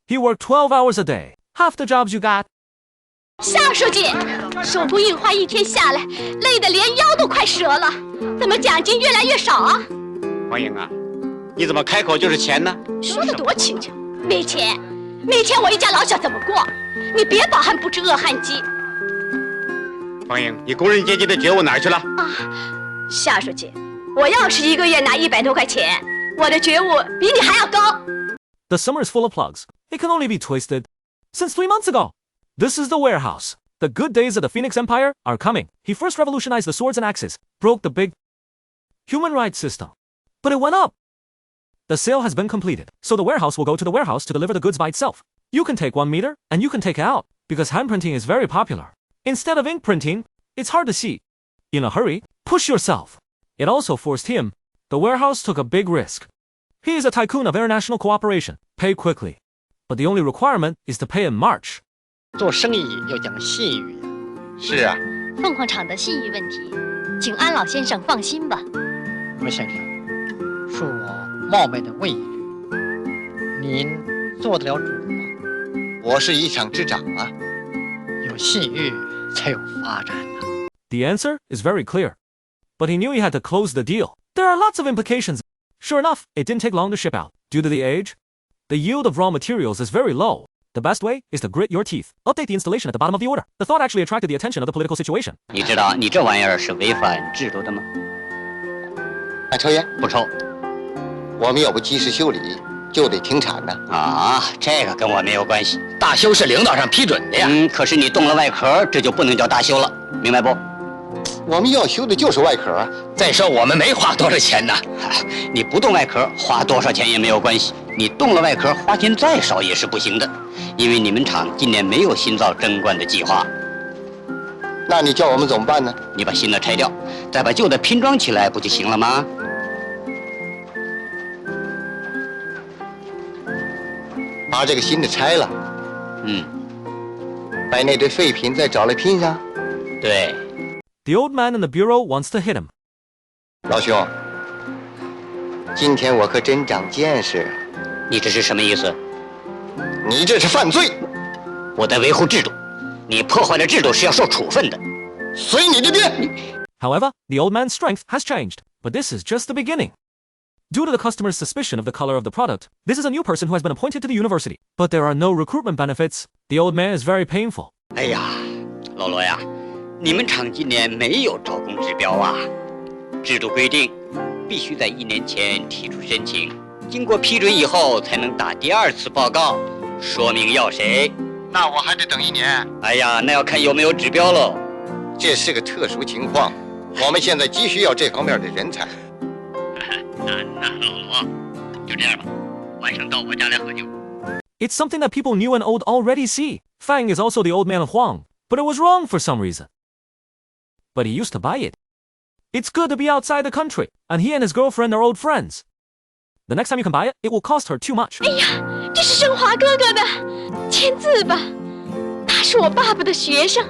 He worked 12 hours a day, half the jobs you got. 夏书记，手工印花一天下来，累得连腰都快折了，怎么奖金越来越少啊？黄英啊，你怎么开口就是钱呢？说得多轻巧，没钱，没钱我一家老小怎么过？你别饱汉不知饿汉饥。黄英，你工人阶级的觉悟哪儿去了？啊，夏书记，我要是一个月拿100多块钱，我的觉悟比你还要高。The summer is full of plugs. It can only be twisted. Since 3 months ago. This is the warehouse. The good days of the Phoenix Empire are coming. He first revolutionized the swords and axes, broke the big human rights system. But it went up. The sale has been completed, so the warehouse will go to the warehouse to deliver the goods by itself. You can take 1 meter, and you can take it out, because hand printing is very popular. Instead of ink printing, it's hard to see. In a hurry, push yourself. It also forced him. The warehouse took a big risk. He is a tycoon of international cooperation. Pay quickly. But the only requirement is to pay in March. 做生意要讲信誉呀。是啊，凤凰厂的信誉问题，请安老先生放心吧。罗先生，恕我冒昧的问一句，您做得了主吗？我是一厂之长啊。有信誉才有发展呐。The answer is very clear. But he knew he had to close the deal. There are lots of implications. Sure enough, it didn't take long to ship out. Due to the age, the yield of raw materials is very low. The best way is to grit your teeth. Update the installation at the bottom of the order. The thought actually attracted the attention of the political situation. 你知道你这玩意儿是违反制度的吗？还抽烟？不抽。我们要不及时修理，就得停产呢。啊，这个跟我没有关系。大修是领导上批准的呀。可是你动了外壳，这就不能叫大修了，明白不？我们要修的就是外壳啊。再说我们没花多少钱呢。你不动外壳，花多少钱也没有关系。你动了外壳，花钱再少也是不行的，因为你们厂今年没有新造针冠的计划。那你叫我们怎么办呢？你把新的拆掉，再把旧的拼装起来，不就行了吗？把这个新的拆了，把那堆废品再找来拼上。对。The old man in the bureau wants to hit him. 老兄，今天我可真长见识。你这是什么意思？你这是犯罪！我在维护制度，你破坏了制度是要受处分的。随你的便。However, the old man's strength has changed, but this is just the beginning. Due to the customer's suspicion of the color of the product, this is a new person who has been appointed to the university. But there are no recruitment benefits. The old man is very painful. 哎呀，老罗呀，你们厂今年没有招工指标啊。制度规定，必须在1年前提出申请。经过批准以后，才能打第2次报告，说明要谁。那我还得等1年。哎呀，那要看有没有指标喽。这是个特殊情况，我们现在急需要这方面的人才。那老罗，就这样吧，晚上到我家来喝酒。It's something that people new and old already see. Fang is also the old man of Huang, but it was wrong for some reason. But he used to buy it. It's good to be outside the country, and he and his girlfriend are old friends. The next time you can buy it, it will cost her too much. 哎呀，这是升华哥哥的，签字吧。他是我爸爸的学生，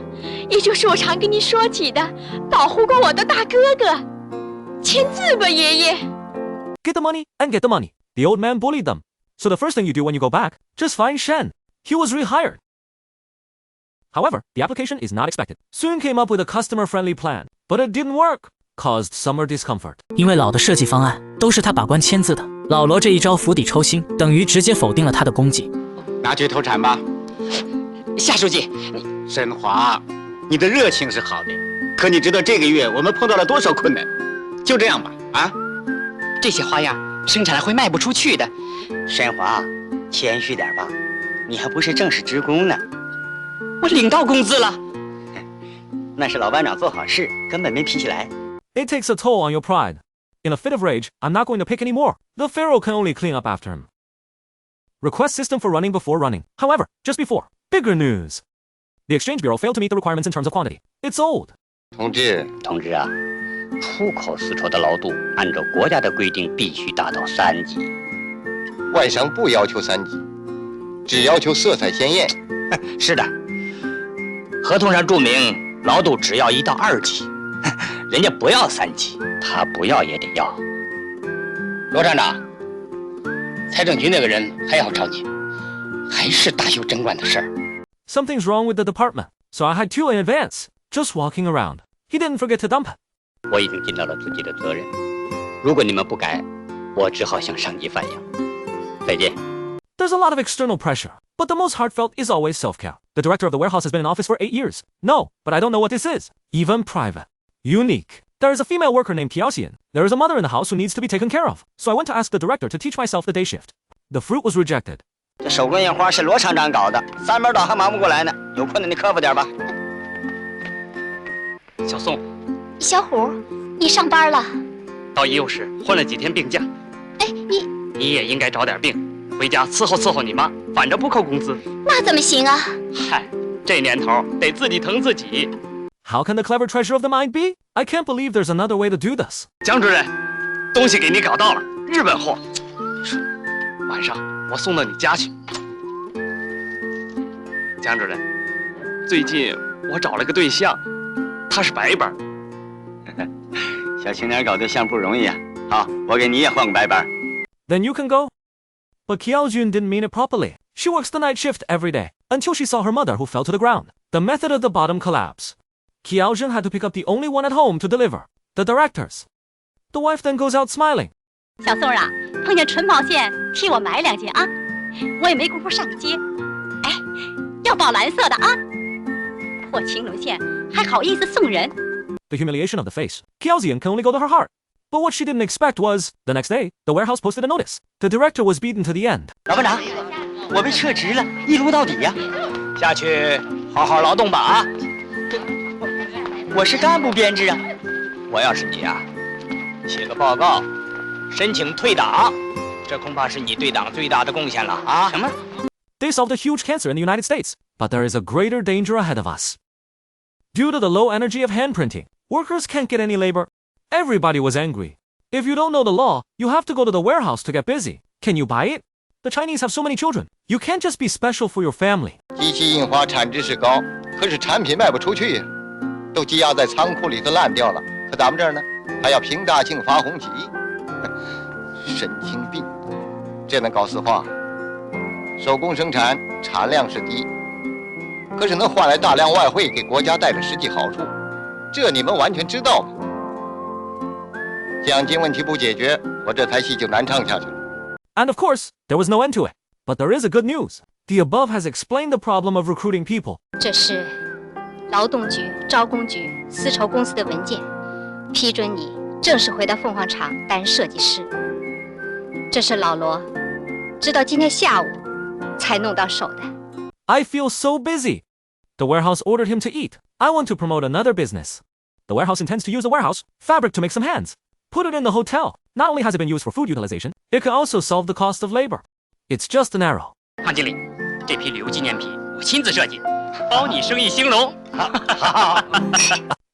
也就是我常跟你说起的，保护过我的大哥哥。签字吧，爷爷。Get the money and get the money. The old man bullied them. So the first thing you do when you go back, just find Shen. He was rehired. However, the application is not expected. Soon came up with a customer-friendly plan, but it didn't work. Caused summer discomfort. 因为老的设计方案都是他把关签字的，老罗这一招釜底抽薪，等于直接否定了他的功绩。拿去投产吧。夏书记，申华，你的热情是好的，可你知道这个月我们碰到了多少困难？就这样吧，啊，这些花样生产了会卖不出去的。申华，谦虚点吧，你还不是正式职工呢。我领到工资了。那是老班长做好事，根本没批起来。It takes a toll on your pride. In a fit of rage, I'm not going to pick any more. The pharaoh can only clean up after him. Request system for running before running. However, just before, bigger news. The Exchange Bureau failed to meet the requirements in terms of quantity. It's old. 同志啊，出口丝绸的劳度按照国家的规定必须达到3级。外商不要求3级，只要求色彩鲜艳。是的，合同上注明劳度只要1到2级，人家不要3级，他不要也得要。罗厂长，财政局那个人还要找你，还还是大修真馆的事儿。 Something's wrong with the department, so I had two in advance, just walking around. He didn't forget to dump it. 我已经尽到了自己的责任。如果你们不改，我只好向上级反映。再见。 There's a lot of external pressure, but the most heartfelt is always self-care. The director of the warehouse has been in office for 8 years. No, but I don't know what this is. Even private. Unique. There is a female worker named Kiaoxian. There is a mother in the house who needs to be taken care of. So I went to ask the director to teach myself the day shift. The fruit was rejected. 这手工印花是罗厂长搞的，3班倒还忙不过来呢，有困难你克服点吧。小宋，小虎，你上班了？到医务室混了几天病假，哎，你也应该找点病，回家伺候你妈，反正不扣工资。那怎么行啊？嗨，这年头得自己疼自己。 How can the clever treasure of the mind be? I can't believe there's another way to do this. 江主任，东西给你搞到了，日本货。晚上我送到你家去。江主任，最近我找了个对象，他是白班。小青年搞对象不容易啊！好，我给你也换个白班。 Then you can go. But Kiaojun didn't mean it properly. She works the night shift every day, until she saw her mother who fell to the ground. The method of the bottom collapse. Kiaojun had to pick up the only one at home to deliver, the directors. The wife then goes out smiling. 小宋啊，碰见纯毛线，替我买2件啊！我也没工夫上街。哎，要宝蓝色的啊！破青龙线还好意思送人？ The humiliation of the face. Kiaoxian can only go to her heart. But what she didn't expect was, the next day, the warehouse posted a notice. The director was beaten to the end. 老班长，我被撤职了，一撸到底呀！下去好好劳动吧啊！我是干部编制啊。我要是你啊，写个报告，申请退党，这恐怕是你对党最大的贡献了啊！什么？ They solved a huge cancer in the United States, but there is a greater danger ahead of us. Due to the low energy of hand printing, workers can't get any labor. Everybody was angry. If you don't know the law, you have to go to the warehouse to get busy. Can you buy it? The Chinese have so many children. You can't just be special for your family. 机器印花产值是高，可是产品卖不出去呀，都积压在仓库里头烂掉了。可咱们这儿呢，还要平大庆发红旗，神经病！这能搞死话？手工生产产量是低，可是能换来大量外汇，给国家带来实际好处，这你们完全知道吗？奖金问题不解决，我这台戏就难唱下去了。 And of course, there was no end to it. But there is a good news. The above has explained the problem of recruiting people. 这是劳动局、招工局丝绸公司的文件，批准你正式回到凤凰厂担任设计师。这是老罗，直到今天下午才弄到手的。 I feel so busy. The warehouse ordered him to eat. I want to promote another business. The warehouse intends to use the warehouse fabric to make some hands. Put it in the hotel. Not only has it been used for food utilization, it can also solve the cost of labor. It's just an arrow. 胖经理，这批礼物纪念品我亲自设计，包你生意兴隆。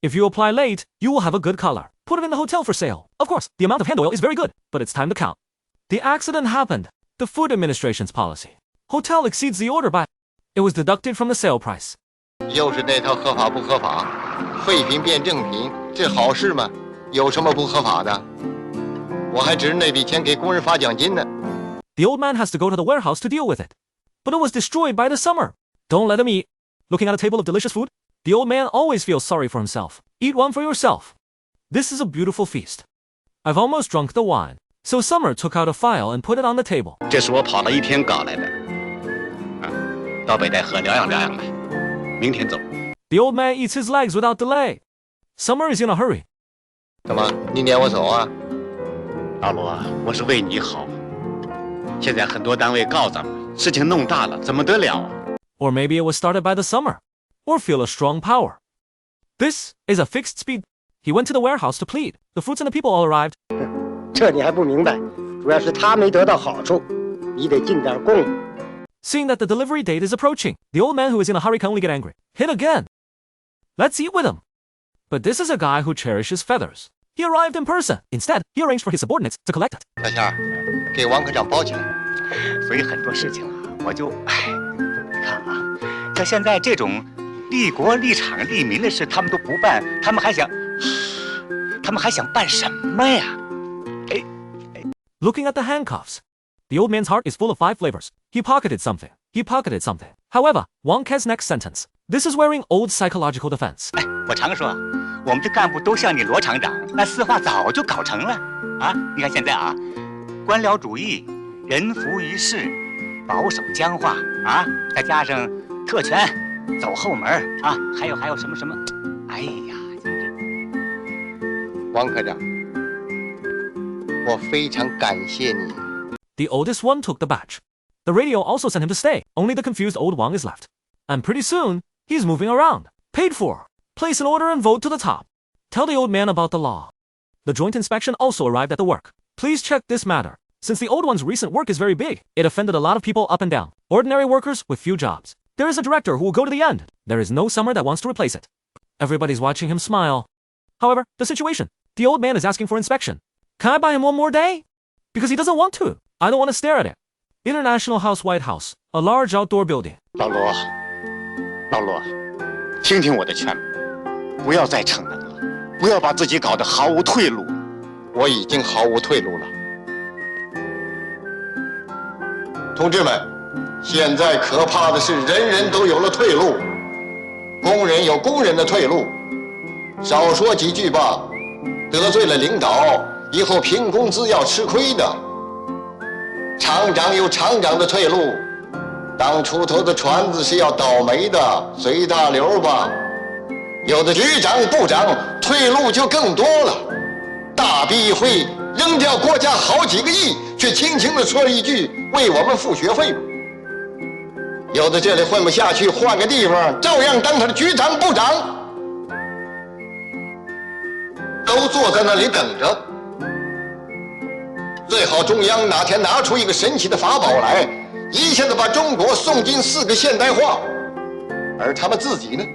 If you apply late, you will have a good color. Put it in the hotel for sale. Of course, the amount of hand oil is very good, but it's time to count. The accident happened. The Food Administration's policy. Hotel exceeds the order by. It was deducted from the sale price. 又是那套合法不合法，废品变正品，这好事吗？有什么不合法的？我还指着那笔钱给工人发奖金呢。 The old man has to go to the warehouse to deal with it. But it was destroyed by the summer. Don't let him eat. Looking at a table of delicious food, the old man always feels sorry for himself. Eat one for yourself. This is a beautiful feast. I've almost drunk the wine. So Summer took out a file and put it on the table. 这是我跑了1天搞来的，到北戴河疗养疗养来，明天走。 The old man eats his legs without delay. Summer is in a hurry. 怎么，你撵我走啊？老罗，我是为你好。现在很多单位告咱们，事情弄大了，怎么得了啊？ Or maybe it was started by the summer. Or feel a strong power. This is a fixed speed. He went to the warehouse to plead. The fruits and the people all arrived. 这你还不明白，主要是他没得到好处，你得尽点功。 Seeing that the delivery date is approaching, the old man who is in a hurry can only get angry. Hit again. Let's eat with him. But this is a guy who cherishes feathers. He arrived in person. Instead, he arranged for his subordinates to collect it. 小倩儿，给王科长包起来。所以很多事情啊，我就你看啊，像现在这种利国利厂利民的事，他们都不办，他们还想办什么呀？ Looking at the handcuffs. The old man's heart is full of 5 flavors. He pocketed something. he pocketed something. However, Wang Ke's next sentence. This is wearing old psychological defense. 我常说，我们的干部都像你罗厂长，那四化早就搞成了啊！你看现在啊，官僚主义、人浮于事、保守僵化啊，再加上特权、走后门啊，还有什么，哎呀，真是。王科长，我非常感谢你。The oldest one took the badge. The radio also sent him to stay. Only the confused old Wang is left. And pretty soon, he's moving around. Paid for. Place an order and vote to the top. Tell the old man about the law. The joint inspection also arrived at the work. Please check this matter. Since the old one's recent work is very big, it offended a lot of people up and down. Ordinary workers with few jobs. There is a director who will go to the end. There is no summer that wants to replace it. Everybody's watching him smile. However, the situation. The old man is asking for inspection. Can I buy him one more day? Because he doesn't want to. I don't want to stare at it. International House White House, a large outdoor building. 老罗，听听我的劝，不要再逞能了，不要把自己搞得毫无退路。我已经毫无退路了。同志们，现在可怕的是人人都有了退路，工人有工人的退路，少说几句吧，得罪了领导，以后评工资要吃亏的。厂长有厂长的退路，当出头的船子是要倒霉的，随大流吧。有的局长、部长退路就更多了，大笔一挥，扔掉国家好几个亿，却轻轻地说了一句为我们付学费。有的这里混不下去，换个地方，照样当他的局长、部长，都坐在那里等着。最好中央哪天拿出一个神奇的法宝来，一下子把中国送进4个现代化，而他们自己呢，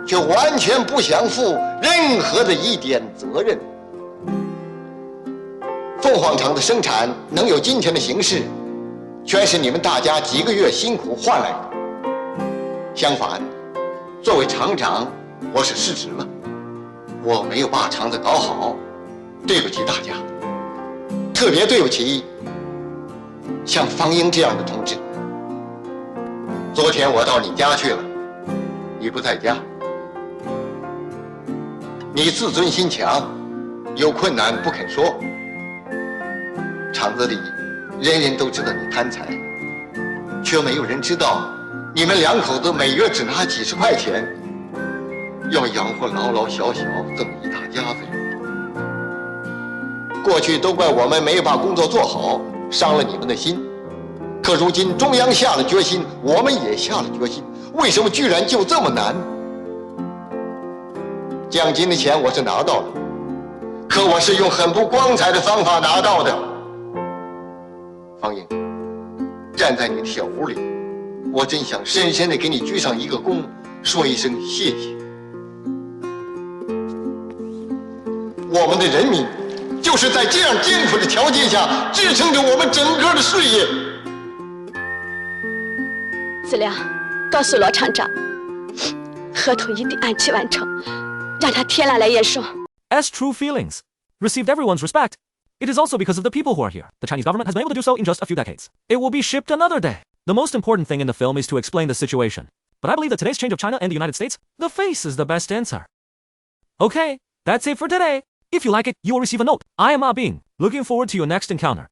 却完全不想负任何的一点责任。凤凰厂的生产能有今天的形势，全是你们大家几个月辛苦换来的。相反，作为厂长，我是失职了，我没有把厂子搞好，对不起大家。特别对不起像方英这样的同志。昨天我到你家去了，你不在家，你自尊心强，有困难不肯说。厂子里人人都知道你贪财，却没有人知道你们2口子每月只拿几十块钱，要养活老老小小这么一大家子人。过去都怪我们没有把工作做好，伤了你们的心。可如今中央下了决心，我们也下了决心，为什么居然就这么难？奖金的钱我是拿到了，可我是用很不光彩的方法拿到的。方英，站在你的小屋里，我真想深深地给你鞠上一个躬，说一声谢谢。我们的人民就是在这样艰苦的条件下支撑着我们整个的事业。资料告诉罗厂长，合同一定按期完成，让他天来验收。As true feelings received everyone's respect, it is also because of the people who are here. The Chinese government has been able to do so in just a few decades. It will be shipped another day. The most important thing in the film is to explain the situation. But I believe that today's change of China and the United States, the face is the best answer. Okay, that's it for today. If you like it, you will receive a note. I am Ah Bing. Looking forward to your next encounter.